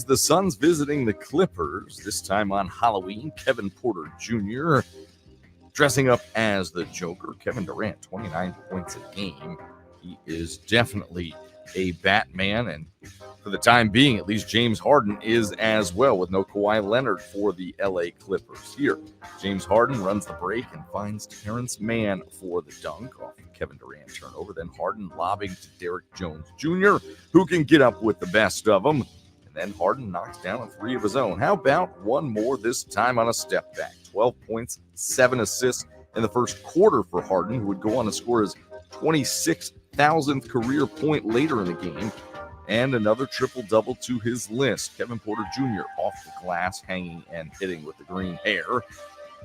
the Suns visiting the Clippers, this time on Halloween. Kevin Porter Jr. dressing up as the Joker. Kevin Durant, 29 points a game. He is definitely a Batman, and for the time being, at least James Harden is as well, with no Kawhi Leonard for the LA Clippers here. James Harden runs the break and finds Terrence Mann for the dunk off the Kevin Durant turnover. Then Harden lobbing to Derrick Jones Jr., who can get up with the best of them. And then Harden knocks down a three of his own. How about one more, this time on a step back? 12 points, 7 assists in the first quarter for Harden, who would go on to score his 26,000th career point later in the game. And another triple-double to his list. Kevin Porter Jr. off the glass, hanging and hitting with the green hair.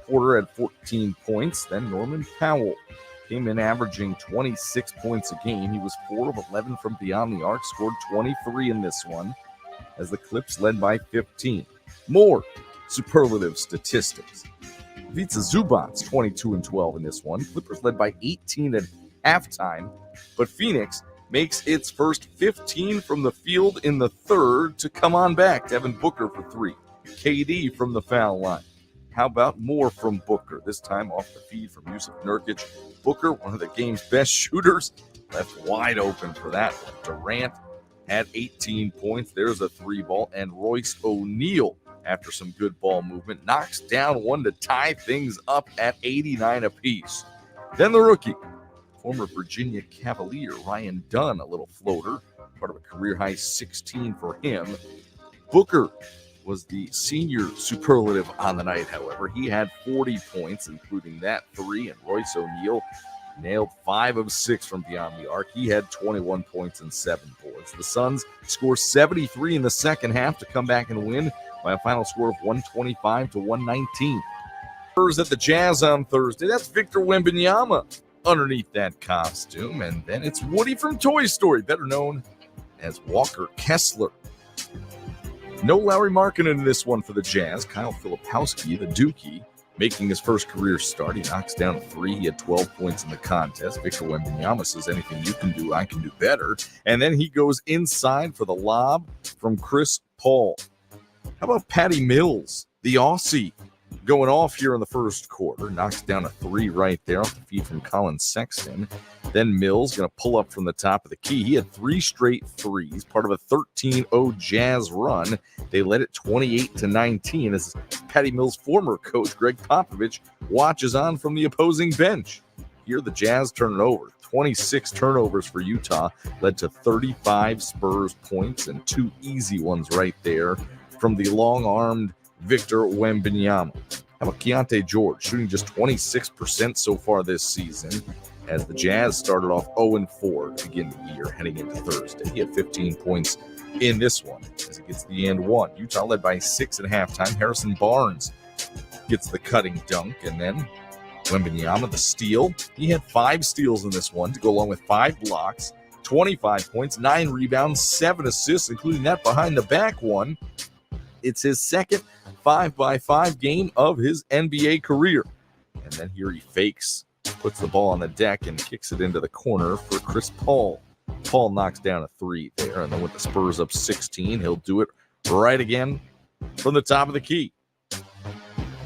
Porter had 14 points. Then Norman Powell came in averaging 26 points a game. He was 4 of 11 from beyond the arc, scored 23 in this one, as the Clips led by 15. More superlative statistics. Ivica Zubac, 22 and 12 in this one. Clippers led by 18 at halftime, but Phoenix makes its first 15 from the field in the third to come on back. Devin Booker for 3. KD from the foul line. How about more from Booker? This time off the feed from Yusuf Nurkic. Booker, one of the game's best shooters, left wide open for that one. Durant had 18 points. There's a 3-ball. And Royce O'Neal, after some good ball movement, knocks down one to tie things up at 89 apiece. Then the rookie, former Virginia Cavalier Ryan Dunn, a little floater, part of a career-high 16 for him. Booker was the senior superlative on the night, however. He had 40 points, including that 3, and Royce O'Neal nailed 5 of 6 from beyond the arc. He had 21 points and 7 boards. The Suns score 73 in the second half to come back and win by a final score of 125-119. At the Jazz on Thursday, that's Victor Wembanyama underneath that costume. And then it's Woody from Toy Story, better known as Walker Kessler. No Lauri Markkanen in this one for the Jazz. Kyle Filipowski, the Dookie, making his first career start. He knocks down a 3. He had 12 points in the contest. Victor Wembanyama says, anything you can do, I can do better. And then he goes inside for the lob from Chris Paul. How about Patty Mills, the Aussie, going off here in the first quarter? Knocks down a 3 right there off the feed from Colin Sexton. Then Mills going to pull up from the top of the key. He had 3 straight threes, part of a 13-0 Jazz run. They led it 28-19 as Patty Mills' former coach, Greg Popovich, watches on from the opposing bench. Here the Jazz turn it over. 26 turnovers for Utah led to 35 Spurs points and 2 easy ones right there from the long-armed Victor Wembanyama. How about Keontae George, shooting just 26% so far this season, as the Jazz started off 0-4 to begin the year heading into Thursday. He had 15 points in this one as it gets to the end 1. Utah led by 6 at halftime. Harrison Barnes gets the cutting dunk, and then Wembanyama, the steal. He had 5 steals in this one to go along with 5 blocks, 25 points, 9 rebounds, 7 assists, including that behind the back one. It's his second 5-by-5 game of his NBA career. And then here he fakes, puts the ball on the deck, and kicks it into the corner for Chris Paul. Paul knocks down a 3 there, and then with the Spurs up 16, he'll do it right again from the top of the key.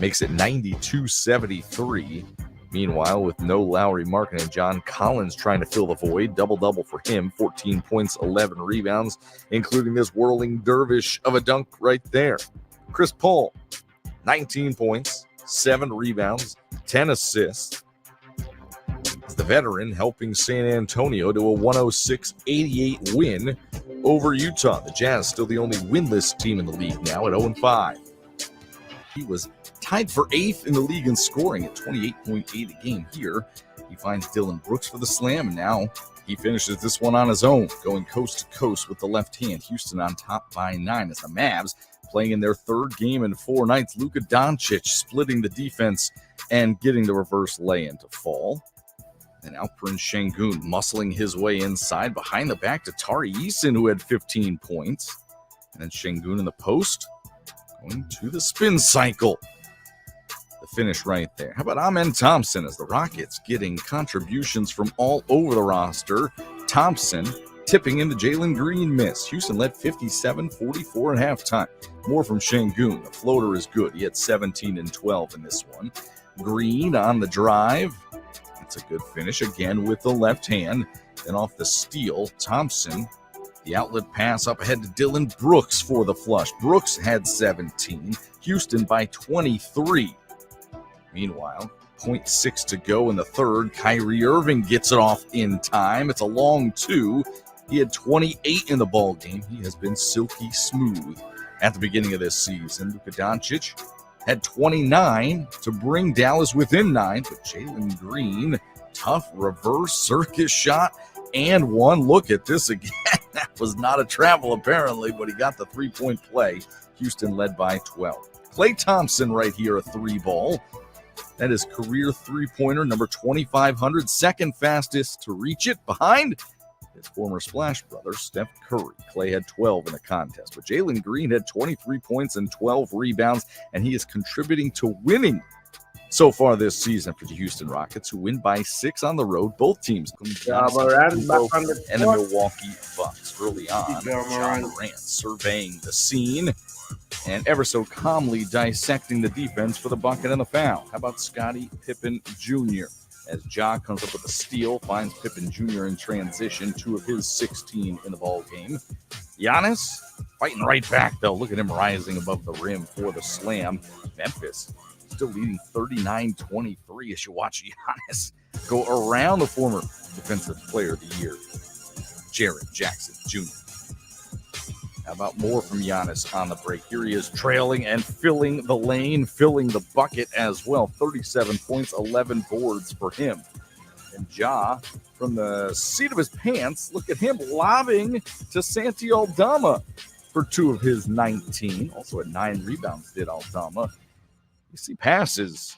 Makes it 92-73. Meanwhile, with no Lauri Markkanen, John Collins trying to fill the void. Double-double for him, 14 points, 11 rebounds, including this whirling dervish of a dunk right there. Chris Paul, 19 points, 7 rebounds, 10 assists. As the veteran helping San Antonio to a 106-88 win over Utah. The Jazz still the only winless team in the league now at 0-5. He was tied for 8th in the league in scoring at 28.8 a game here. He finds Dylan Brooks for the slam, and now he finishes this one on his own, going coast to coast with the left hand. Houston on top by 9 as the Mavs playing in their 3rd game in 4 nights. Luka Doncic splitting the defense and getting the reverse lay-in to fall. And Alperen Şengün muscling his way inside behind the back to Tari Eason, who had 15 points. And then Şengün in the post, going to the spin cycle. The finish right there. How about Amen Thompson as the Rockets getting contributions from all over the roster? Thompson, tipping into Jalen Green miss. Houston led 57-44 at halftime. More from Şengün. The floater is good. He had 17 and 12 in this one. Green on the drive. That's a good finish again with the left hand. Then off the steal, Thompson. The outlet pass up ahead to Dillon Brooks for the flush. Brooks had 17. Houston by 23. Meanwhile, 0.6 to go in the third. Kyrie Irving gets it off in time. It's a long two. He had 28 in the ball game. He has been silky smooth at the beginning of this season. Luka Doncic had 29 to bring Dallas within 9, but Jalen Green, tough reverse circus shot and one. Look at this again. That was not a travel apparently, but he got the three-point play. Houston led by 12. Klay Thompson right here, a three ball. That is career three-pointer, number 2,500, second fastest to reach it behind his former Splash brother, Steph Curry. Klay had 12 in the contest, but Jalen Green had 23 points and 12 rebounds, and he is contributing to winning so far this season for the Houston Rockets, who win by 6 on the road. Both teams, and the Milwaukee Bucks. Early on, Ja Morant surveying the scene and ever so calmly dissecting the defense for the bucket and the foul. How about Scottie Pippen Jr.? As Ja comes up with a steal, finds Pippen Jr. in transition, 2 of his 16 in the ball game. Giannis fighting right back, though. Look at him rising above the rim for the slam. Memphis still leading 39-23 as you watch Giannis go around the former Defensive Player of the Year, Jaren Jackson Jr. How about more from Giannis on the break? Here he is trailing and filling the lane, filling the bucket as well. 37 points, 11 boards for him. And Ja, from the seat of his pants, look at him lobbing to Santi Aldama for 2 of his 19. Also at 9 rebounds did Aldama. You see passes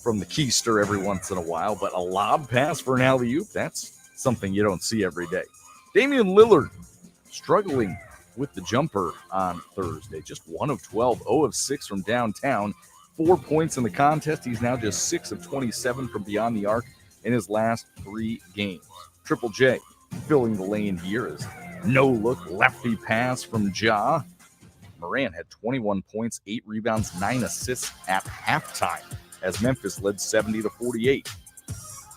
from the keister every once in a while, but a lob pass for an alley-oop, that's something you don't see every day. Damian Lillard struggling with the jumper on Thursday. Just 1 of 12, 0 of 6 from downtown. 4 points in the contest. He's now just 6 of 27 from beyond the arc in his last 3 games. Triple J filling the lane here is no-look lefty pass from Ja. Morant had 21 points, 8 rebounds, 9 assists at halftime as Memphis led 70-48.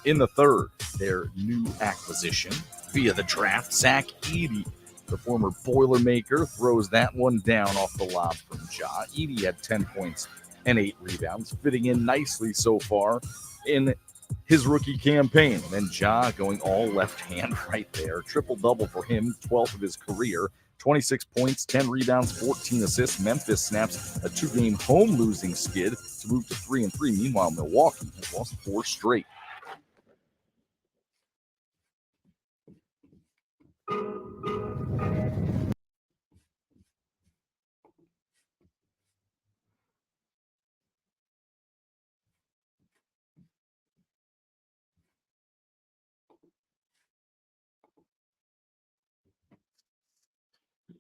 In the third, their new acquisition via the draft, Zach Edey, the former Boilermaker, throws that one down off the lob from Ja. Edey had 10 points and 8 rebounds, fitting in nicely so far in his rookie campaign. And then Ja going all left hand right there. Triple-double for him, 12th of his career. 26 points, 10 rebounds, 14 assists. Memphis snaps a 2-game home losing skid to move to 3-3. Meanwhile, Milwaukee has lost 4 straight.